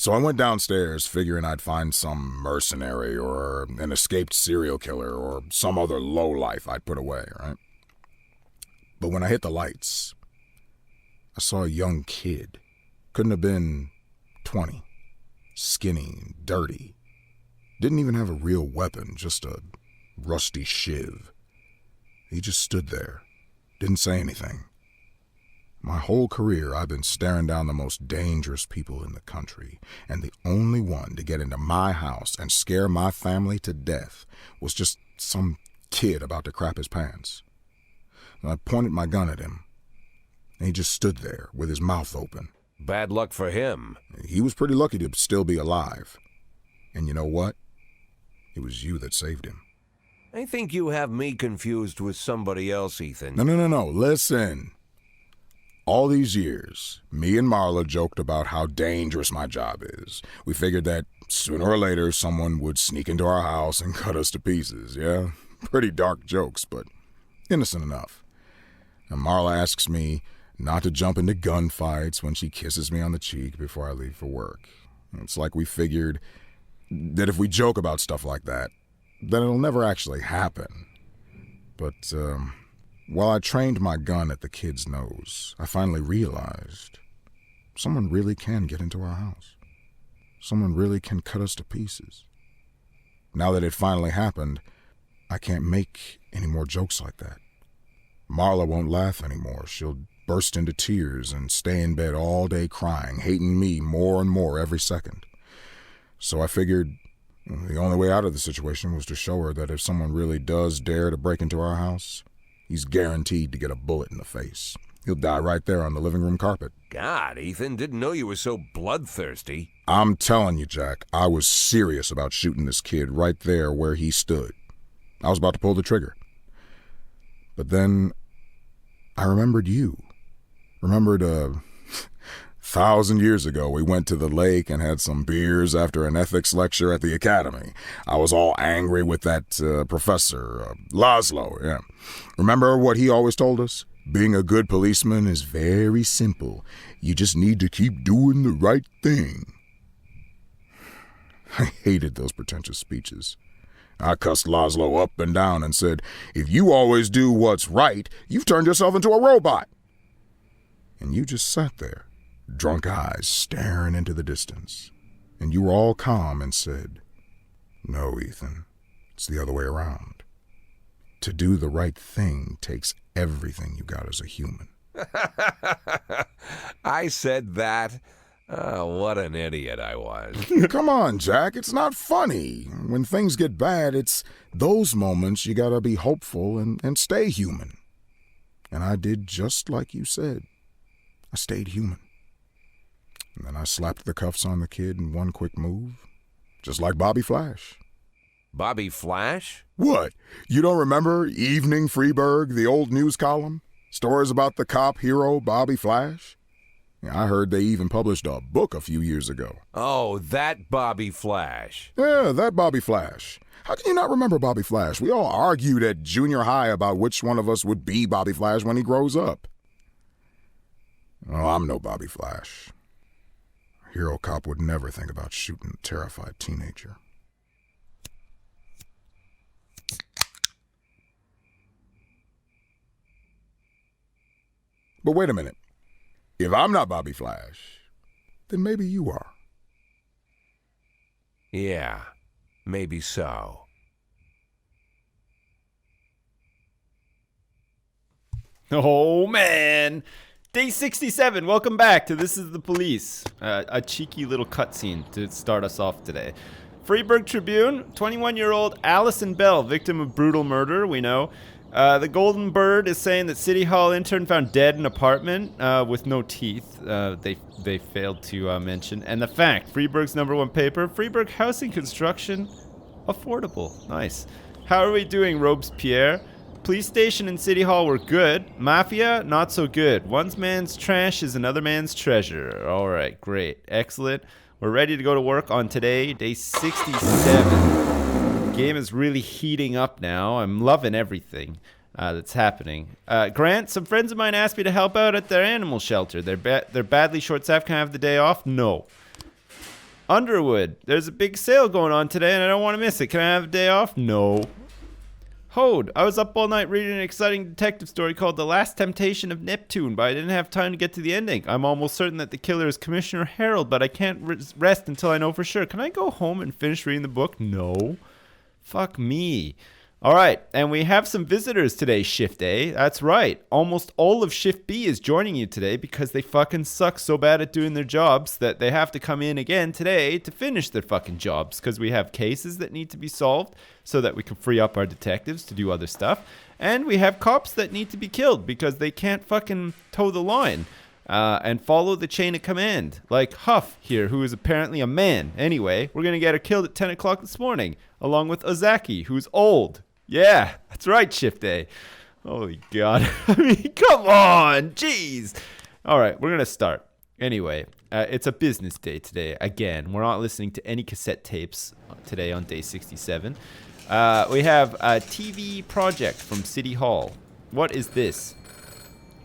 So I went downstairs figuring I'd find some mercenary or an escaped serial killer or some other lowlife I'd put away, right? But when I hit the lights, I saw a young kid. Couldn't have been 20. Skinny, dirty. Didn't even have a real weapon, just a rusty shiv. He just stood there, didn't say anything. My whole career, I've been staring down the most dangerous people in the country, and the only one to get into my house and scare my family to death was just some kid about to crap his pants. And I pointed my gun at him, and he just stood there with his mouth open. Bad luck for him. He was pretty lucky to still be alive. And you know what? It was you that saved him. I think you have me confused with somebody else, Ethan. No. Listen. All these years, me and Marla joked about how dangerous my job is. We figured that sooner or later someone would sneak into our house and cut us to pieces, yeah? Pretty dark jokes, but innocent enough. And Marla asks me not to jump into gunfights when she kisses me on the cheek before I leave for work. It's like we figured that if we joke about stuff like that, then it'll never actually happen. But, while I trained my gun at the kid's nose, I finally realized someone really can get into our house. Someone really can cut us to pieces. Now that it finally happened, I can't make any more jokes like that. Marla won't laugh anymore. She'll burst into tears and stay in bed all day crying, hating me more and more every second. So I figured the only way out of the situation was to show her that if someone really does dare to break into our house, he's guaranteed to get a bullet in the face. He'll die right there on the living room carpet. God, Ethan, didn't know you were so bloodthirsty. I'm telling you, Jack, I was serious about shooting this kid right there where he stood. I was about to pull the trigger. But then I remembered you. Remembered 1,000 years ago, we went to the lake and had some beers after an ethics lecture at the academy. I was all angry with that professor, Laszlo, yeah. Remember what he always told us? Being a good policeman is very simple. You just need to keep doing the right thing. I hated those pretentious speeches. I cussed Laszlo up and down and said, if you always do what's right, you've turned yourself into a robot. And you just sat there, drunk eyes staring into the distance. And you were all calm and said, no, Ethan, it's the other way around. To do the right thing takes everything you got as a human. I said that. Oh, what an idiot I was. Come on, Jack, it's not funny. When things get bad, it's those moments you gotta be hopeful and stay human. And I did just like you said. I stayed human. And then I slapped the cuffs on the kid in one quick move, just like Bobby Flash. Bobby Flash? What? You don't remember Evening Freeburg, the old news column? Stories about the cop hero Bobby Flash? I heard they even published a book a few years ago. Oh, that Bobby Flash. Yeah, that Bobby Flash. How can you not remember Bobby Flash? We all argued at junior high about which one of us would be Bobby Flash when he grows up. Oh, I'm no Bobby Flash. A hero cop would never think about shooting a terrified teenager. But wait a minute. If I'm not Bobby Flash, then maybe you are. Yeah, maybe so. Oh, man. Day 67. Welcome back to This Is the Police. A cheeky little cutscene to start us off today. Freeburg Tribune, 21-year-old Allison Bell, victim of brutal murder, we know. The Golden Bird is saying that City Hall intern found dead in apartment with no teeth. They failed to mention. And the fact, Freeburg's #1 paper, Freeburg Housing Construction, affordable. Nice. How are we doing, Robespierre? Police station and City Hall were good. Mafia, not so good. One man's trash is another man's treasure. All right, great. Excellent. We're ready to go to work on today, day 67. Game is really heating up now. I'm loving everything that's happening. Grant, some friends of mine asked me to help out at their animal shelter. They're badly short-staffed. Can I have the day off? No. Underwood, there's a big sale going on today and I don't want to miss it. Can I have a day off? No. Hode, I was up all night reading an exciting detective story called The Last Temptation of Neptune, but I didn't have time to get to the ending. I'm almost certain that the killer is Commissioner Harold, but I can't rest until I know for sure. Can I go home and finish reading the book? No. Fuck me. All right, and we have some visitors today, Shift A. That's right. Almost all of Shift B is joining you today because they fucking suck so bad at doing their jobs that they have to come in again today to finish their fucking jobs because we have cases that need to be solved so that we can free up our detectives to do other stuff. And we have cops that need to be killed because they can't fucking toe the line and follow the chain of command. Like Huff here, who is apparently a man. Anyway, we're going to get her killed at 10 o'clock this morning, along with Ozaki, who's old. Yeah, that's right, Shift A. Holy God. I mean, come on. Jeez. All right, we're going to start. Anyway, it's a business day today. Again, we're not listening to any cassette tapes today on day 67. We have a TV project from City Hall. What is this?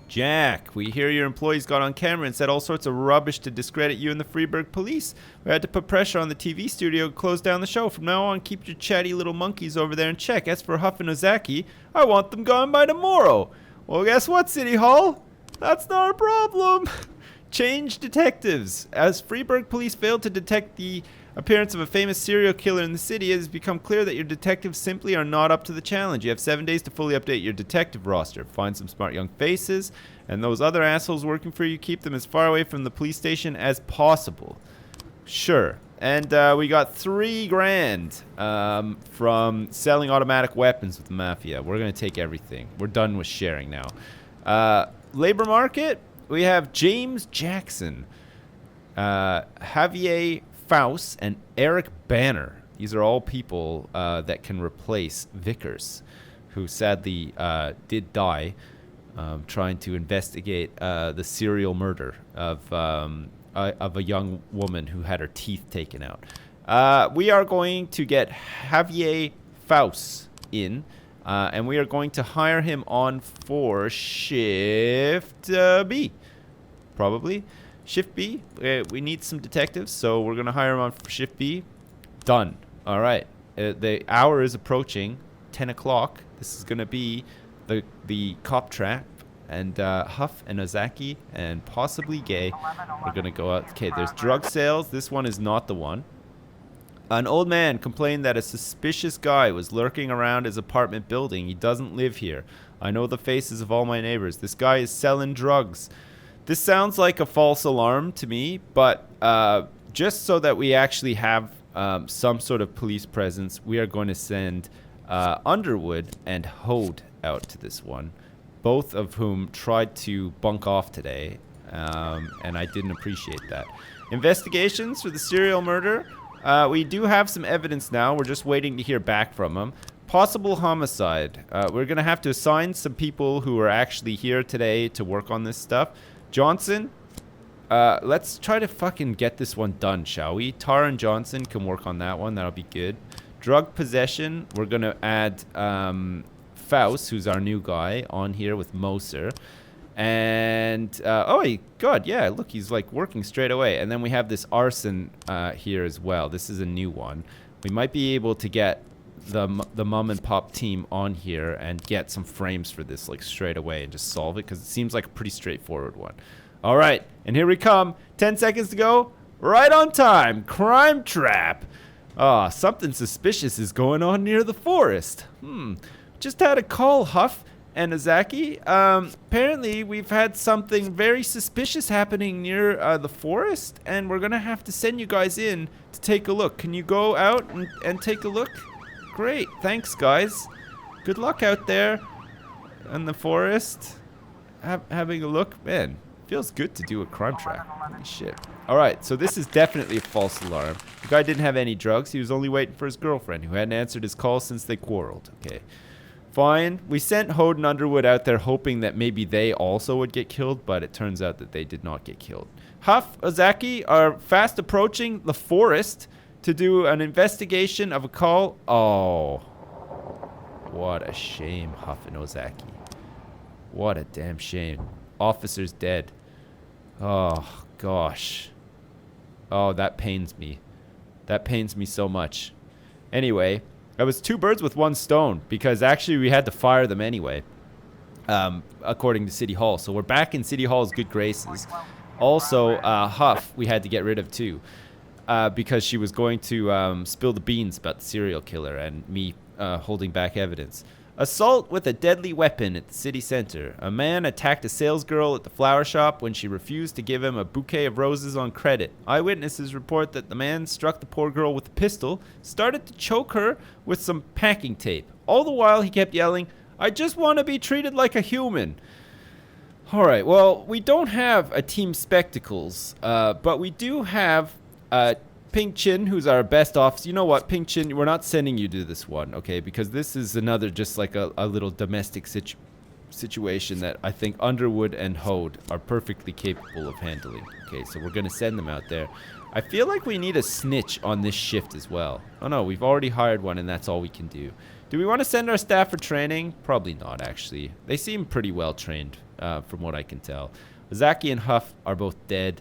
Jack, we hear your employees got on camera and said all sorts of rubbish to discredit you and the Freeburg police. We had to put pressure on the TV studio to close down the show. From now on, keep your chatty little monkeys over there in check. As for Huff and Ozaki, I want them gone by tomorrow. Well, guess what, City Hall? That's not a problem. Change detectives. As Freeburg police failed to detect the appearance of a famous serial killer in the city, it has become clear that your detectives simply are not up to the challenge. You have 7 days to fully update your detective roster. Find some smart young faces, and those other assholes working for you, keep them as far away from the police station as possible. Sure. And we got $3,000 from selling automatic weapons with the mafia. We're going to take everything. We're done with sharing now. Labor market, we have James Jackson, Javier Faust, and Eric Banner. These are all people that can replace Vickers, who sadly did die trying to investigate the serial murder of a young woman who had her teeth taken out. We are going to get Javier Faust in, and we are going to hire him on for Shift B, probably. Shift B, we need some detectives, so we're going to hire him on for Shift B. Done. All right. The hour is approaching, 10 o'clock. This is going to be the cop trap, and Huff and Ozaki and possibly Gay are going to go out. Okay, there's drug sales. This one is not the one. An old man complained that a suspicious guy was lurking around his apartment building. He doesn't live here. I know the faces of all my neighbors. This guy is selling drugs. This sounds like a false alarm to me, but just so that we actually have some sort of police presence, we are going to send Underwood and Hode out to this one, both of whom tried to bunk off today, and I didn't appreciate that. Investigations for the serial murder. We do have some evidence now. We're just waiting to hear back from them. Possible homicide. We're going to have to assign some people who are actually here today to work on this stuff. Johnson, let's try to fucking get this one done, shall we? Tar and Johnson can work on that one. That'll be good. Drug possession, we're going to add Faust, who's our new guy, on here with Moser. And, oh my God, yeah, look, he's like working straight away. And then we have this Arson here as well. This is a new one. We might be able to get the mom and pop team on here and get some frames for this like straight away and just solve it, because it seems like a pretty straightforward one. All right, and here we come. 10 seconds to go. Right on time. Crime trap. Ah, something suspicious is going on near the forest. Just had a call, Huff and Ozaki. Apparently we've had something very suspicious happening near the forest, and we're gonna have to send you guys in to take a look. Can you go out and take a look? Great, thanks guys. Good luck out there in the forest. Having a look, man. Feels good to do a crime trap. Holy shit. All right, so this is definitely a false alarm. The guy didn't have any drugs. He was only waiting for his girlfriend, who hadn't answered his call since they quarreled. Okay, fine. We sent Hode and Underwood out there hoping that maybe they also would get killed, but it turns out that they did not get killed. Huff, Ozaki are fast approaching the forest to do an investigation of a call. Oh, what a shame, Huff and Ozaki. What a damn shame. Officer's dead. Oh, gosh. Oh, that pains me. That pains me so much. Anyway, that was 2 birds with 1 stone, because actually we had to fire them anyway, according to City Hall. So we're back in City Hall's good graces. Also, Huff we had to get rid of too, because she was going to spill the beans about the serial killer and me holding back evidence. Assault with a deadly weapon at the city center. A man attacked a salesgirl at the flower shop when she refused to give him a bouquet of roses on credit. Eyewitnesses report that the man struck the poor girl with a pistol, started to choke her with some packing tape. All the while he kept yelling, "I just want to be treated like a human." Alright, well, we don't have a Team Spectacles, but we do have Pink Chin, who's our best officer. You know what, Pink Chin, we're not sending you to this one, okay? Because this is another just like a little domestic situation that I think Underwood and Hode are perfectly capable of handling. Okay, so we're going to send them out there. I feel like we need a snitch on this shift as well. Oh no, we've already hired one and that's all we can do. Do we want to send our staff for training? Probably not, actually. They seem pretty well trained, from what I can tell. Zaki and Huff are both dead.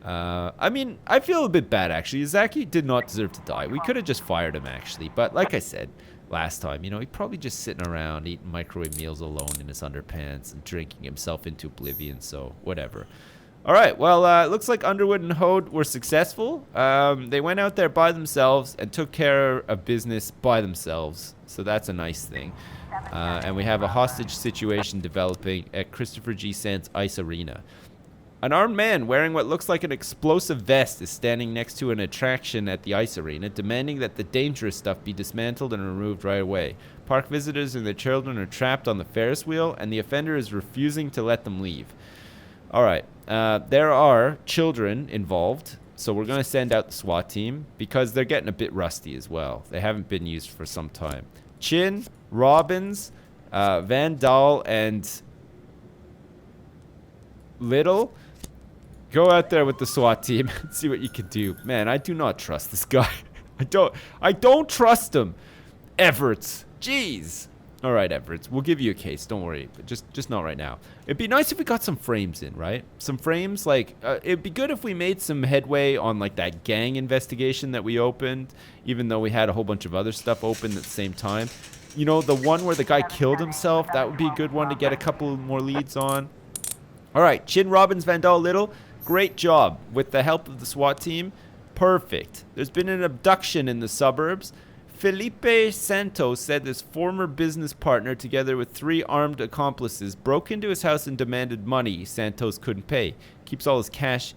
I mean, I feel a bit bad, actually. Zaki did not deserve to die. We could have just fired him, actually. But like I said last time, you know, he's probably just sitting around eating microwave meals alone in his underpants and drinking himself into oblivion, so whatever. All right, well, it looks like Underwood and Hode were successful. They went out there by themselves and took care of business by themselves, so that's a nice thing. And we have a hostage situation developing at Christopher G. Sands Ice Arena. An armed man wearing what looks like an explosive vest is standing next to an attraction at the ice arena, demanding that the dangerous stuff be dismantled and removed right away. Park visitors and their children are trapped on the Ferris wheel, and the offender is refusing to let them leave. Alright, there are children involved, so we're going to send out the SWAT team, because they're getting a bit rusty as well. They haven't been used for some time. Chin, Robbins, Van Dahl, and Little, go out there with the SWAT team and see what you can do. Man, I do not trust this guy. I don't trust him. Everts. Jeez. All right, Everts. We'll give you a case. Don't worry. But just not right now. It'd be nice if we got some frames in, right? Some frames, like, it'd be good if we made some headway on, like, that gang investigation that we opened, even though we had a whole bunch of other stuff open at the same time. You know, the one where the guy killed himself, that would be a good one to get a couple more leads on. All right, Chin, Robbins, Van Dahl, Little, great job. With the help of the SWAT team, perfect. There's been an abduction in the suburbs. Felipe Santos said his former business partner, together with 3 armed accomplices, broke into his house and demanded money Santos couldn't pay. Keeps all his cash.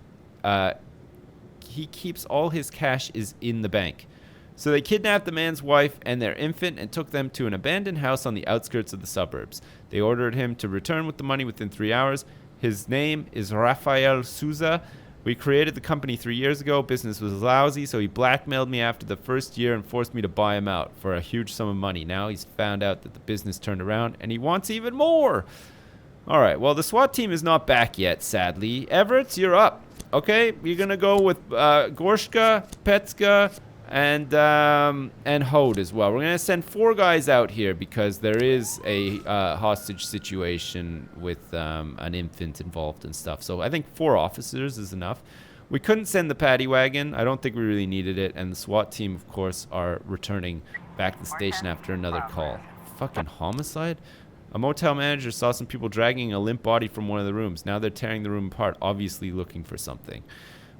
He keeps all his cash is in the bank. So they kidnapped the man's wife and their infant and took them to an abandoned house on the outskirts of the suburbs. They ordered him to return with the money within 3 hours. His name is Rafael Souza. We created the company 3 years ago. Business was lousy, so he blackmailed me after the first year and forced me to buy him out for a huge sum of money. Now he's found out that the business turned around, and he wants even more. All right, well, the SWAT team is not back yet, sadly. Everett, you're up. Okay, you're going to go with Gorshka, Petska, and Hode as well. We're going to send 4 guys out here because there is a hostage situation with an infant involved and stuff. So I think 4 officers is enough. We couldn't send the paddy wagon. I don't think we really needed it. And the SWAT team, of course, are returning back to the station after another call. Fucking homicide? A motel manager saw some people dragging a limp body from one of the rooms. Now they're tearing the room apart, obviously looking for something.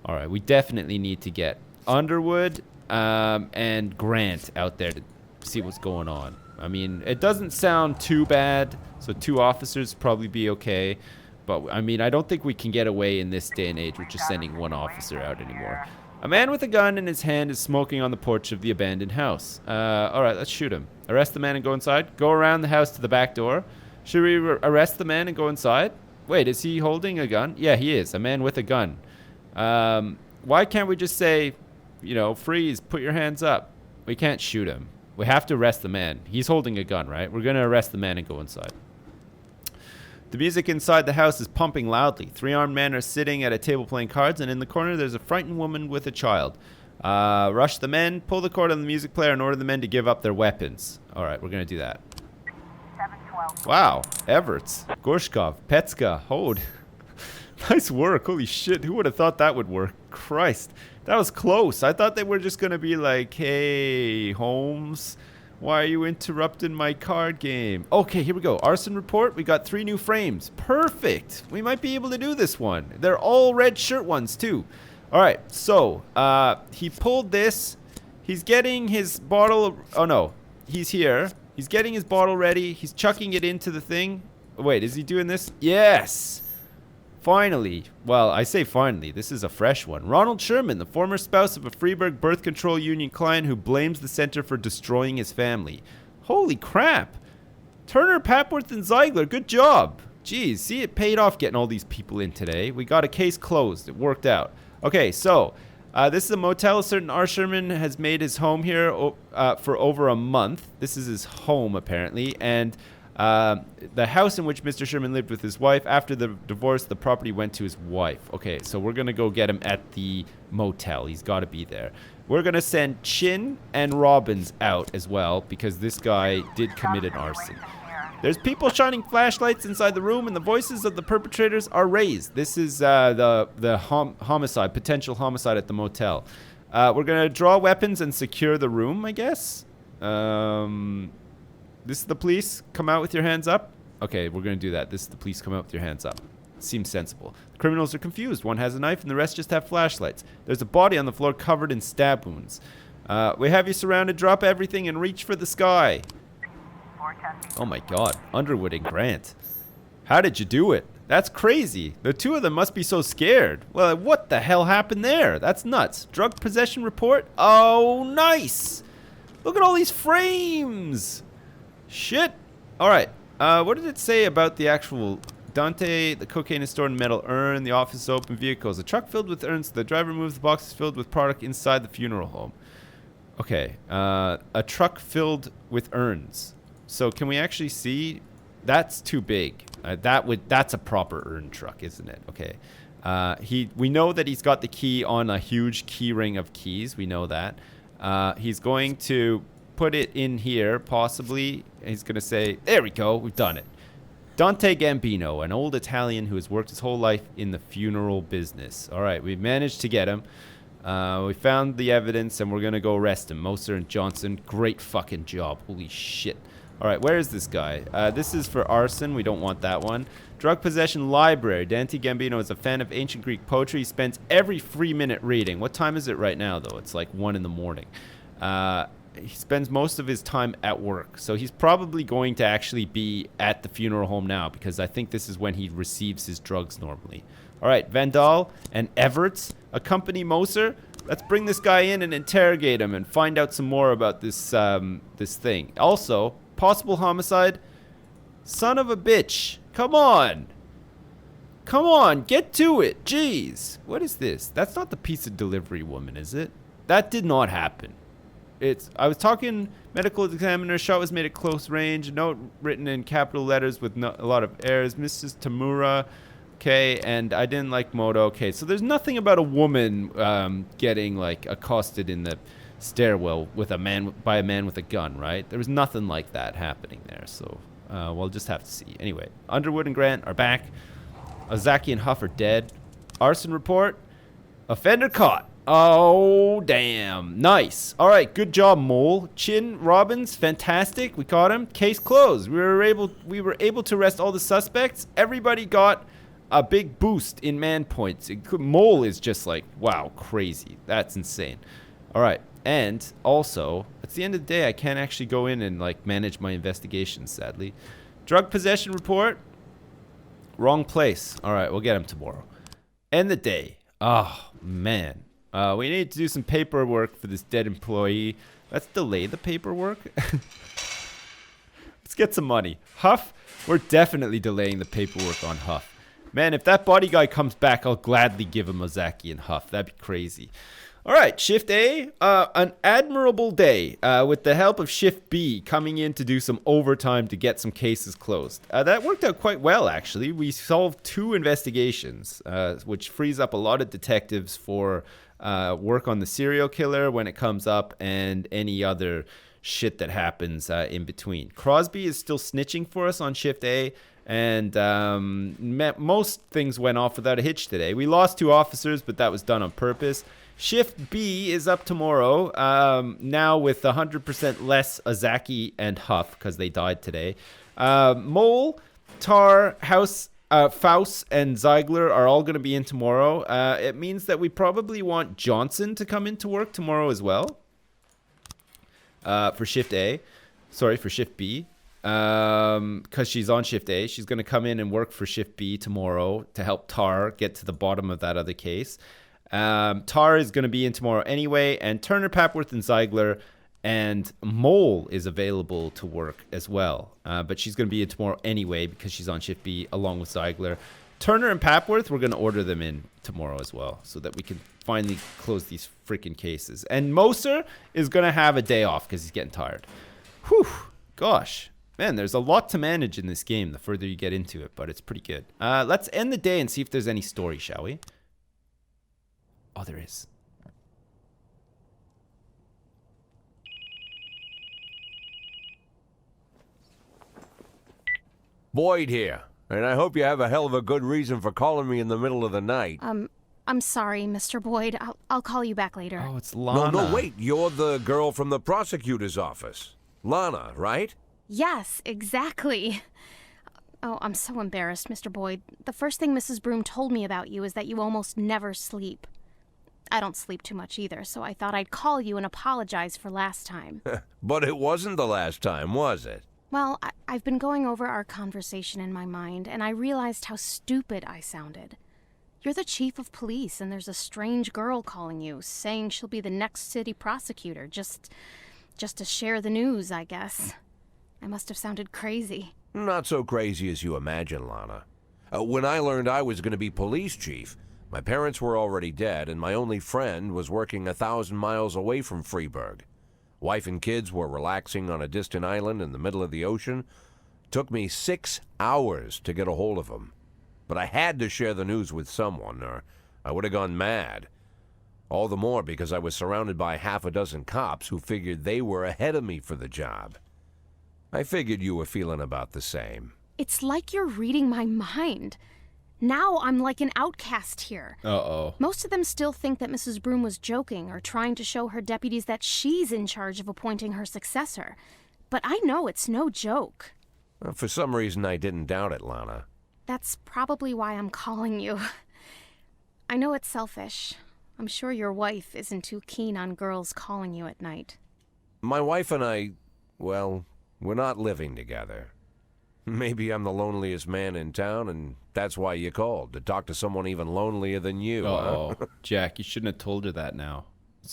All right, we definitely need to get Underwood and Grant out there to see what's going on. I mean, it doesn't sound too bad, so 2 officers probably be okay. But, I mean, I don't think we can get away in this day and age with just sending 1 officer out anymore. A man with a gun in his hand is smoking on the porch of the abandoned house. All right, let's shoot him. Arrest the man and go inside. Go around the house to the back door. Should we arrest the man and go inside? Wait, is he holding a gun? Yeah, he is. A man with a gun. Why can't we just say, you know, freeze, put your hands up? We can't shoot him. We have to arrest the man. He's holding a gun, right? We're going to arrest the man and go inside. The music inside the house is pumping loudly. 3 armed men are sitting at a table playing cards, and in the corner there's a frightened woman with a child. Rush the men, pull the cord on the music player, and order the men to give up their weapons. All right, we're going to do that. Wow, Everts, Gorshkov, Petska, Hode. Nice work. Holy shit. Who would have thought that would work? Christ. That was close. I thought they were just going to be like, hey, Holmes, why are you interrupting my card game? Okay, here we go. Arson Report. We got 3 new frames. Perfect. We might be able to do this one. They're all red shirt ones, too. All right. So, he pulled this. He's getting his bottle. Oh, no. He's here. He's getting his bottle ready. He's chucking it into the thing. Wait, is he doing this? Yes. Finally. Well, I say finally. This is a fresh one. Ronald Sherman, the former spouse of a Freeburg birth control union client who blames the center for destroying his family. Holy crap. Turner, Papworth, and Ziegler, good job. Geez, see, it paid off getting all these people in today. We got a case closed. It worked out. Okay, so this is a motel. A certain R. Sherman has made his home here for over a month. This is his home, apparently. And the house in which Mr. Sherman lived with his wife. After the divorce, the property went to his wife. Okay, so we're going to go get him at the motel. He's got to be there. We're going to send Chin and Robbins out as well because this guy did commit an arson. There's people shining flashlights inside the room, and the voices of the perpetrators are raised. This is the homicide, potential homicide at the motel. We're going to draw weapons and secure the room, I guess. This is the police. Come out with your hands up. Okay, we're going to do that. This is the police. Come out with your hands up. Seems sensible. The criminals are confused. One has a knife, and the rest just have flashlights. There's a body on the floor covered in stab wounds. We have you surrounded. Drop everything and reach for the sky. Oh my god. Underwood and Grant. How did you do it? That's crazy. The 2 of them must be so scared. Well, what the hell happened there? That's nuts. Drug possession report? Oh, nice. Look at all these frames. Shit. Alright. What did it say about the actual Dante? The cocaine is stored in metal urn. The office is open. Vehicles. A truck filled with urns. The driver moves the boxes filled with product inside the funeral home. Okay. A truck filled with urns. So can we actually see? That's too big. That's a proper urn truck, isn't it? Okay. We know that he's got the key on a huge key ring of keys. We know that. He's going to put it in here, possibly. He's going to say, there we go. We've done it. Dante Gambino, an old Italian who has worked his whole life in the funeral business. All right. We've managed to get him. We found the evidence, and we're going to go arrest him. Moser and Johnson, great fucking job. Holy shit. All right, where is this guy? This is for arson. We don't want that one. Drug possession library. Dante Gambino is a fan of ancient Greek poetry. He spends every free minute reading. What time is it right now, though? It's like 1 in the morning. He spends most of his time at work. So he's probably going to actually be at the funeral home now because I think this is when he receives his drugs normally. All right, Vandal and Everts accompany Moser. Let's bring this guy in and interrogate him and find out some more about this this thing. Also, possible homicide. Son of a bitch. Come on. Come on, get to it. Jeez. What is this? That's not the pizza delivery woman, is it? That did not happen. I was talking medical examiner. Shot was made at close range. Note written in capital letters with a lot of errors. Mrs. Tamura. Okay, and I didn't like Moto. Okay, so there's nothing about a woman getting like accosted in the stairwell with by a man with a gun, right? There was nothing like that happening there, so we'll just have to see. Anyway, Underwood and Grant are back. Ozaki and Huff are dead. Arson report. Offender caught. Oh, damn. Nice. All right, good job, Mole. Chin, Robbins, fantastic. We caught him. Case closed. We were able to arrest all the suspects. Everybody got a big boost in man points. Mole is just like, wow, crazy. That's insane. All right. And also, at the end of the day, I can't actually go in and like manage my investigations, sadly. Drug possession report. Wrong place. All right, we'll get him tomorrow. End the day. Oh, man. We need to do some paperwork for this dead employee. Let's delay the paperwork. Let's get some money. Huff, we're definitely delaying the paperwork on Huff. Man, if that body guy comes back, I'll gladly give him Ozaki and Huff. That'd be crazy. All right, Shift A, an admirable day with the help of Shift B coming in to do some overtime to get some cases closed. That worked out quite well, actually. We solved 2 investigations, which frees up a lot of detectives for work on the serial killer when it comes up and any other shit that happens in between. Crosby is still snitching for us on Shift A, And most things went off without a hitch today. We lost 2 officers, but that was done on purpose. Shift B is up tomorrow, now with 100% less Azaki and Huff, because they died today. Mole, Tar, Faust, and Ziegler are all going to be in tomorrow. It means that we probably want Johnson to come into work tomorrow as well. For Shift A. Sorry, for Shift B. Because she's on Shift A. She's going to come in and work for Shift B tomorrow to help Tar get to the bottom of that other case. Tar is going to be in tomorrow anyway, and Turner, Papworth, and Ziegler, and Mole is available to work as well. But she's going to be in tomorrow anyway because she's on Shift B along with Ziegler. Turner and Papworth, we're going to order them in tomorrow as well so that we can finally close these freaking cases. And Moser is going to have a day off because he's getting tired. Whew, gosh. Man, there's a lot to manage in this game the further you get into it, but it's pretty good. Let's end the day and see if there's any story, shall we? Oh, there is. Boyd here, and I hope you have a hell of a good reason for calling me in the middle of the night. I'm sorry, Mr. Boyd. I'll call you back later. Oh, it's Lana. No, wait. You're the girl from the prosecutor's office. Lana, right? Yes, exactly. Oh, I'm so embarrassed, Mr. Boyd. The first thing Mrs. Broom told me about you is that you almost never sleep. I don't sleep too much either, so I thought I'd call you and apologize for last time. But it wasn't the last time, was it? Well, I've been going over our conversation in my mind, and I realized how stupid I sounded. You're the chief of police, and there's a strange girl calling you, saying she'll be the next city prosecutor, just to share the news, I guess. I must have sounded crazy. Not so crazy as you imagine, Lana. When I learned I was going to be police chief, my parents were already dead, and my only friend was working 1,000 miles away from Freeburg. Wife and kids were relaxing on a distant island in the middle of the ocean. Took me 6 hours to get a hold of them. But I had to share the news with someone, or I would have gone mad. All the more because I was surrounded by 6 cops who figured they were ahead of me for the job. I figured you were feeling about the same. It's like you're reading my mind. Now I'm like an outcast here. Uh-oh. Most of them still think that Mrs. Broom was joking or trying to show her deputies that she's in charge of appointing her successor. But I know it's no joke. For some reason, I didn't doubt it, Lana. That's probably why I'm calling you. I know it's selfish. I'm sure your wife isn't too keen on girls calling you at night. My wife and I, well, we're not living together. Maybe I'm the loneliest man in town, and that's why you called, to talk to someone even lonelier than you. Uh-oh. Huh? Jack, you shouldn't have told her that now.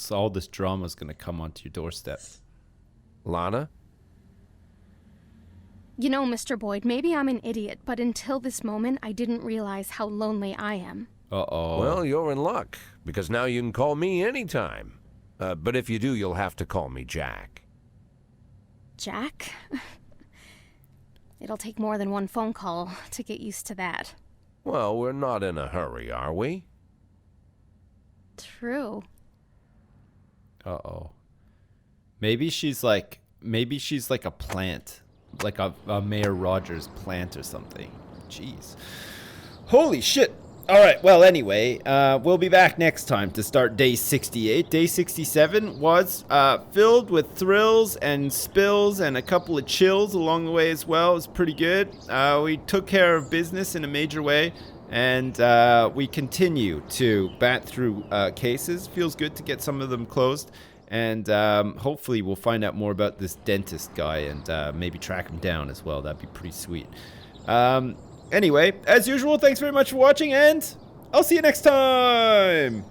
All this drama's going to come onto your doorstep. Lana? You know, Mr. Boyd, maybe I'm an idiot, but until this moment, I didn't realize how lonely I am. Uh-oh. Well, you're in luck, because now you can call me anytime. But if you do, you'll have to call me Jack. Jack? It'll take more than one phone call to get used to that. Well, we're not in a hurry, are we? True. Uh-oh. Maybe she's like a plant. Like a Mayor Rogers plant or something. Jeez. Holy shit. All right, well, anyway, we'll be back next time to start day 68. Day 67 was filled with thrills and spills and a couple of chills along the way as well. It was pretty good. We took care of business in a major way, and we continue to bat through cases. Feels good to get some of them closed, and hopefully we'll find out more about this dentist guy and maybe track him down as well. That'd be pretty sweet. Anyway, as usual, thanks very much for watching, and I'll see you next time!